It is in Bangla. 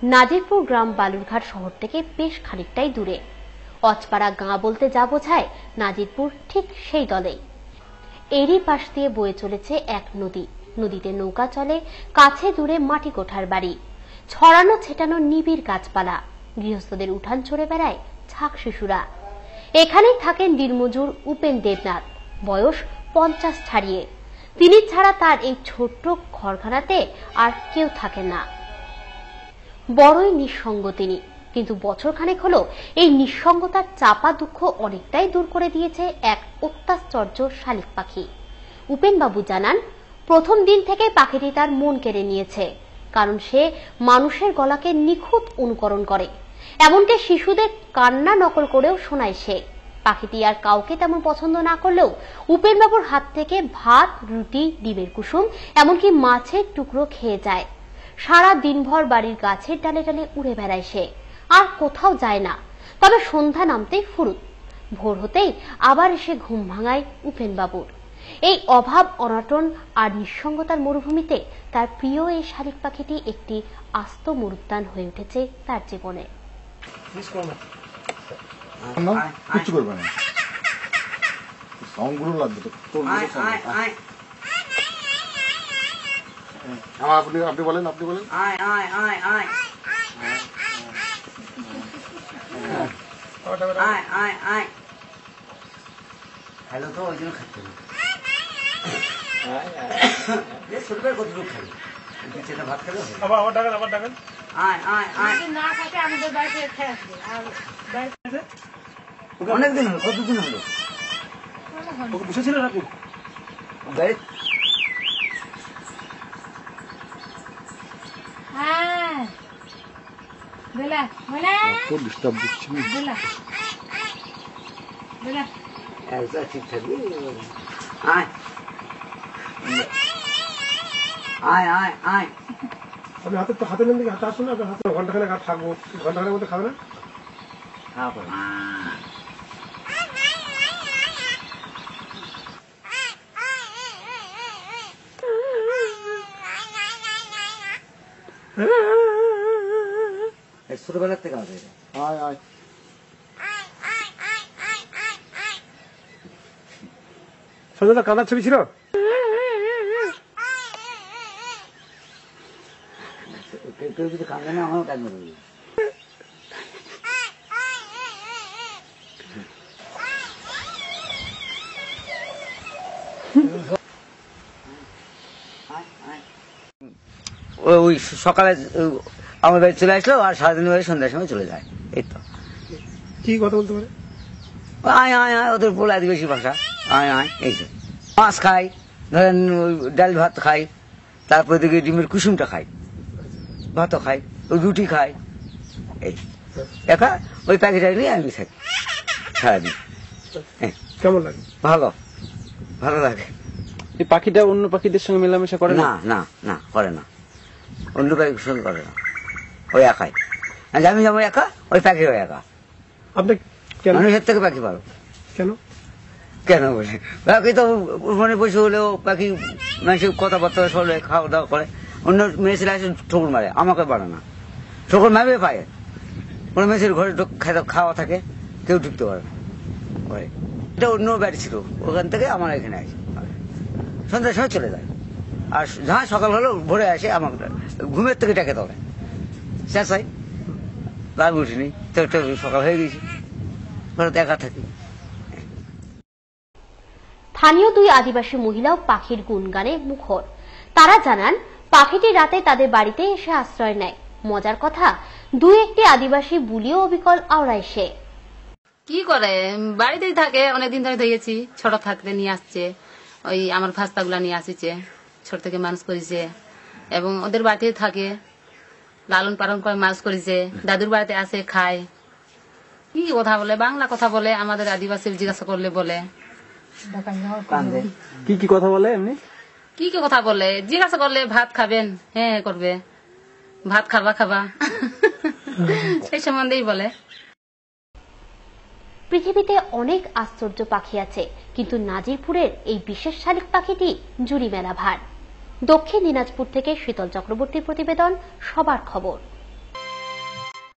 নাজিরপুর গ্রাম বালুরঘাট শহর থেকে বেশ খানিকটাই দূরে। অচপাড়া গাঁ বলতে যা বোঝায়, নাজিরপুর ঠিক সেই দলেই। এরই পাশ দিয়ে বয়ে চলেছে এক নদী। নদীতে নৌকা চলে, কাছে দূরে মাটি কোঠার বাড়ি, ছড়ানো ছেটানো নিবিড় গাছপালা। গৃহস্থদের উঠান চড়ে বেড়ায় ছাক শিশুরা। এখানেই থাকেন দিনমজুর উপেন দেবনাথ, বয়স 50 ছাড়িয়ে। তিনি ছাড়া তার এই ছোট্ট ঘরখানাতে আর কেউ থাকে না। বড়ই নিঃসঙ্গ তিনি, কিন্তু বছরখানেক হলো এই নিঃসঙ্গতার চাপা দুঃখ অনেকটাই দূর করে দিয়েছে এক অত্যাশ্চর্য শালিক পাখি। উপেন বাবু জানান, প্রথম দিন থেকে পাখিটি তার মন কেড়ে নিয়েছে, কারণ সে মানুষের গলাকে নিখুঁত অনুকরণ করে, এমনকি শিশুদের কান্না নকল করেও শোনায় সে। পাখিটি আর কাউকে তেমন পছন্দ না করলেও উপেন বাবুর হাত থেকে ভাত, রুটি, ডিমের কুসুম, এমনকি মাছের টুকরো খেয়ে যায়। সারা দিনভর বাড়ির গাছের ডালে ডালে উড়ে বেড়ায় সে, আর কোথাও যায় না। তবে সন্ধ্যা নামতেই ফুরুত, ভোর হতেই আবার এসে ঘুম ভাঙায় উপেন বাবুর। এই অভাব, অনটন আর নিঃসঙ্গতার মরুভূমিতে তার প্রিয় এই শালিক পাখিটি একটি আস্ত মরুদ্যান হয়ে উঠেছে তার জীবনে। কিছু করবে না, সাউন্ডগুলো লাগবে তো। আপনি বলেন, আপনি বলেন। হ্যালো, তো ওই জন্য খাচ্ছে ছোটবেলায় কতটুকু খাই, ভাত খেলো। আবার ডাকেন, আবার ডাকেন। অনেকদিন হলো, কতদিন হলো বসেছিল নাকি? ঠিক থাকবি। আপনি হাতে নেন দিকে, হাতে আসুন না, হাতে ঘন্টাখানেক আর থাকবো, ঘন্টাখানেক মধ্যে খাবে না? ছোটবেলার থেকে হবে। সন্ধ্যা কাঁদার ছবি ছিল। কেউ যদি কাঁদে না, আমারও কাঁদবে। ওই সকালে আমার বাড়ি চলে আসলো, আর সারাদিন বাড়ি সন্ধ্যার সময় চলে যায়। এই তো। কি কথা বলতে পারে? আয় আয় আয়, ওদের বলে আদিবাসী ভাষা। আয় আয়, এই তো। মাছ খাই, ধরেন ডাল ভাত খাই, তারপর দিকে ডিমের কুসুমটা খাই, ভাতও খাই, রুটি খাই। এই একা ওই প্যাকেটটা নিয়ে আমি থাকি সারাদিন। কেমন লাগে? ভালো, ভালো লাগে। এই পাখিটা অন্য পাখিদের সঙ্গে মেলামেশা করে না? না না, করে না, অন্য পাখির সঙ্গে করে না, ওই একাই। আমি যেমন একা, ওই পাখিও একা। আপনি মানুষের থেকে পাখি পারো কেন? কেন বলে, পাখি তো মানে বসে হলেও পাখি মানুষের কথাবার্তা শুনলে, খাওয়া দাওয়া করে। অন্য মেয়ে ছেলে আসে ঠোকর মারে, আমাকে বাড়ে না, ঠোকর মারবে পায়ে। কোনো মেয়েছের ঘরে খাওয়া থাকে, কেউ ঢুকতে পারে না ঘরে। এটা অন্য বাড়ি ছিল, ওখান থেকে আমার এখানে আসে, সন্ধ্যার সময় চলে যায়। আর যা সকাল হলো ভোরে আসে, আমার ঘুমের থেকে ডেকে তোলে, চেঁচাই। আমি উঠিনি, তো সকাল হয়ে গেছি, ঘরে একা থাকি। স্থানীয় দুই আদিবাসী মহিলাও পাখির গুণগানে মুখর। তারা জানান, পাখিটি রাতে তাদের বাড়িতে এসে আশ্রয় নেয়। মজার কথা, দুই একটি আদিবাসী বুলিও অবিকল আওড়ায় সে। কি করে, বাড়িতেই থাকে, অনেকদিন ধরে ধরেছি, ছোট থাকতে নিয়ে আসছে। ওই আমার ভাস্তাগুলা নিয়ে আসছে, ছোট থেকে মানুষ করেছে, এবং ওদের বাড়িতেই থাকে, লালন পালন করে মানুষ করেছে। দাদুর বাড়িতে আসে, খায়। কি কথা বলে, বাংলা কথা বলে, আমাদের আদিবাসী জিজ্ঞাসা করলে বলে। কি কি কথা বলে? এমনি কি কি কথা বলে, জিজ্ঞাসা করলে ভাত খাবেন, হ্যাঁ করবে, ভাত খাবা খাবা, সেই সম্বন্ধেই বলে। পৃথিবীতে অনেক আশ্চর্য পাখি আছে, কিন্তু নাজিরপুরের এই বিশেষ শালিক পাখিটি জুড়ি মেলা ভার। দক্ষিণ দিনাজপুর থেকে শীতল চক্রবর্তীর প্রতিবেদন, সবার খবর।